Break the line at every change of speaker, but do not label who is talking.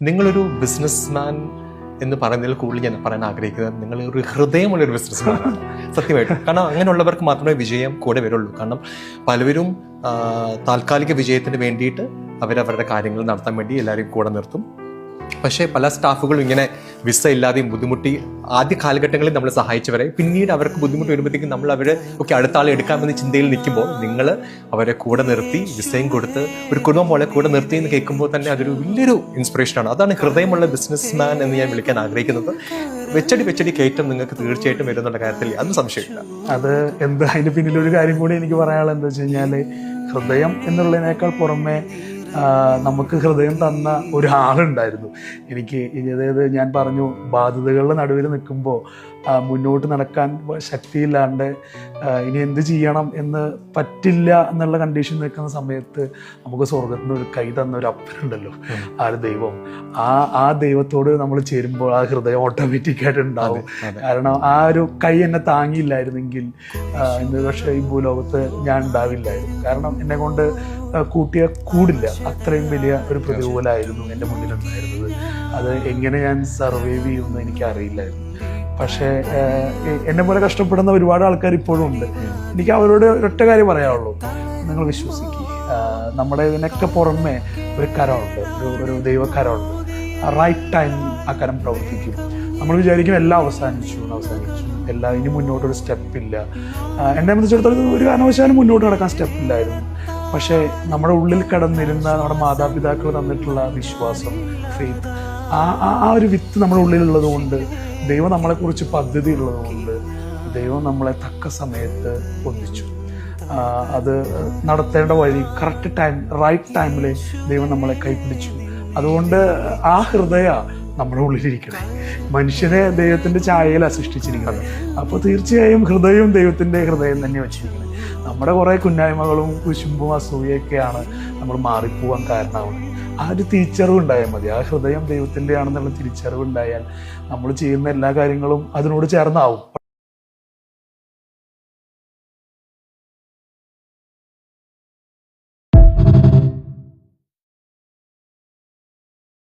നിങ്ങളൊരു ബിസിനസ്മാൻ എന്ന് പറയുന്നതിൽ കൂടുതൽ ഞാൻ പറയാൻ ആഗ്രഹിക്കുന്നത് നിങ്ങൾ ഒരു ഹൃദയമുള്ളൊരു ബിസിനസ്മാനാണ് സത്യമായിട്ടും. കാരണം അങ്ങനെയുള്ളവർക്ക് മാത്രമേ വിജയം കൂടെ വരുള്ളൂ. കാരണം പലവരും താൽക്കാലിക വിജയത്തിന് വേണ്ടിയിട്ട് അവരവരുടെ കാര്യങ്ങൾ നടത്താൻ വേണ്ടി എല്ലാവരെയും കൂടെ നിർത്തും. പക്ഷേ പല സ്റ്റാഫുകളും ഇങ്ങനെ വിസ ഇല്ലാതെയും ബുദ്ധിമുട്ടി ആദ്യ കാലഘട്ടങ്ങളിൽ നമ്മൾ സഹായിച്ചവരെ പിന്നീട് അവർക്ക് ബുദ്ധിമുട്ട് വരുമ്പോഴത്തേക്കും നമ്മൾ അവരെ ഒക്കെ അടുത്ത ആളെ എടുക്കാമെന്ന ചിന്തയിൽ നിൽക്കുമ്പോൾ നിങ്ങൾ അവരെ കൂടെ നിർത്തി വിസയും കൊടുത്ത് ഒരു കുടുംബം പോലെ കൂടെ നിർത്തി എന്ന് കേൾക്കുമ്പോൾ തന്നെ അതൊരു വലിയൊരു ഇൻസ്പിറേഷനാണ്. അതാണ് ഹൃദയമുള്ള ബിസിനസ്മാൻ എന്ന് ഞാൻ വിളിക്കാൻ ആഗ്രഹിക്കുന്നത്. വെച്ചടി കയറ്റം നിങ്ങൾക്ക് തീർച്ചയായിട്ടും വരുന്നുള്ള കാര്യത്തിൽ അതൊന്നും സംശയമില്ല.
അത് എന്താ അതിന് പിന്നിലൊരു കാര്യം കൂടി എനിക്ക് പറയാനുള്ളത് എന്താ വെച്ച് കഴിഞ്ഞാൽ, ഹൃദയം എന്നുള്ളതിനേക്കാൾ പുറമെ നമുക്ക് ഹൃദയം തന്ന ഒരാളുണ്ടായിരുന്നു എനിക്ക്. അതായത് ഞാൻ പറഞ്ഞു, ബാധ്യതകളുടെ നടുവിൽ നിൽക്കുമ്പോൾ മുന്നോട്ട് നടക്കാൻ ശക്തിയില്ലാണ്ട് ഇനി എന്ത് ചെയ്യണം എന്ന് പറ്റില്ല എന്നുള്ള കണ്ടീഷൻ നിൽക്കുന്ന സമയത്ത് നമുക്ക് സ്വർഗത്തിൽ നിന്ന് ഒരു കൈ തന്ന ഒരു അപ്പനുണ്ടല്ലോ, ആ ഒരു ദൈവം. ആ ദൈവത്തോട് നമ്മൾ ചേരുമ്പോൾ ആ ഹൃദയം ഓട്ടോമാറ്റിക്കായിട്ട് ഉണ്ടാവും. കാരണം ആ ഒരു കൈ എന്നെ താങ്ങിയില്ലായിരുന്നെങ്കിൽ ഇന്ന് പക്ഷേ ഈ ഭൂലോകത്ത് ഞാൻ ഉണ്ടാവില്ലായിരുന്നു. കാരണം എന്നെ കൊണ്ട് കൂട്ടിയ കൂടില്ല, അത്രയും വലിയ ഒരു പ്രതികൂലമായിരുന്നു എൻ്റെ മുന്നിലുണ്ടായിരുന്നത്. അത് എങ്ങനെ ഞാൻ സർവൈവ് ചെയ്യുമെന്ന് എനിക്കറിയില്ലായിരുന്നു. പക്ഷേ എന്നെ പോലെ കഷ്ടപ്പെടുന്ന ഒരുപാട് ആൾക്കാർ ഇപ്പോഴും ഉണ്ട്. എനിക്ക് അവരോട് ഒറ്റ കാര്യം പറയാനുള്ളൂ, നിങ്ങൾ വിശ്വസിക്കുക. നമ്മുടെ ഇതിനൊക്കെ പുറമെ ഒരു കരമുണ്ട്, ഒരു ദൈവക്കരമുണ്ട്. റൈറ്റ് ടൈം ആ കരം പ്രവർത്തിക്കും. നമ്മൾ വിചാരിക്കും എല്ലാം അവസാനിച്ചു, എല്ലാം ഇനി മുന്നോട്ടൊരു സ്റ്റെപ്പില്ല. എന്നെ സംബന്ധിച്ചിടത്തോളം ഒരു കാരണവശാലും മുന്നോട്ട് നടക്കാൻ സ്റ്റെപ്പില്ലായിരുന്നു. പക്ഷേ നമ്മുടെ ഉള്ളിൽ കിടന്നിരുന്ന നമ്മുടെ മാതാപിതാക്കൾ തന്നിട്ടുള്ള വിശ്വാസം, ഫെയ്ത്ത്, ആ ഒരു വിത്ത് നമ്മുടെ ഉള്ളിലുള്ളത് കൊണ്ട്, ദൈവം നമ്മളെക്കുറിച്ച് പദ്ധതി ഉള്ളത് കൊണ്ട് ദൈവം നമ്മളെ തക്ക സമയത്ത് ഒന്നിച്ചു. അത് നടത്തേണ്ട വഴി കറക്റ്റ് ടൈം, റൈറ്റ് ടൈമിൽ ദൈവം നമ്മളെ കൈപിടിച്ചു. അതുകൊണ്ട് ആ ഹൃദയ നമ്മുടെ ഉള്ളിലിരിക്കണേ. മനുഷ്യനെ ദൈവത്തിൻ്റെ ഛായയിലാണ് സൃഷ്ടിച്ചിരിക്കുന്നത്. അപ്പോൾ തീർച്ചയായും ഹൃദയവും ദൈവത്തിൻ്റെ ഹൃദയം തന്നെ വെച്ചിരിക്കുന്നത്. നമ്മുടെ കുറേ കുന്നായ്മകളും കുശുമ്പും അസൂയൊക്കെയാണ് നമ്മൾ മാറിപ്പോവാൻ കാരണമാവുന്നത്. ആ ഒരു തിരിച്ചറിവ് ഉണ്ടായാൽ മതി. ആ ഹൃദയം ദൈവത്തിൻ്റെ ആണെന്നുള്ള തിരിച്ചറിവ് ഉണ്ടായാൽ നമ്മൾ ചെയ്യുന്ന എല്ലാ കാര്യങ്ങളും അതിനോട് ചേർന്നാവും.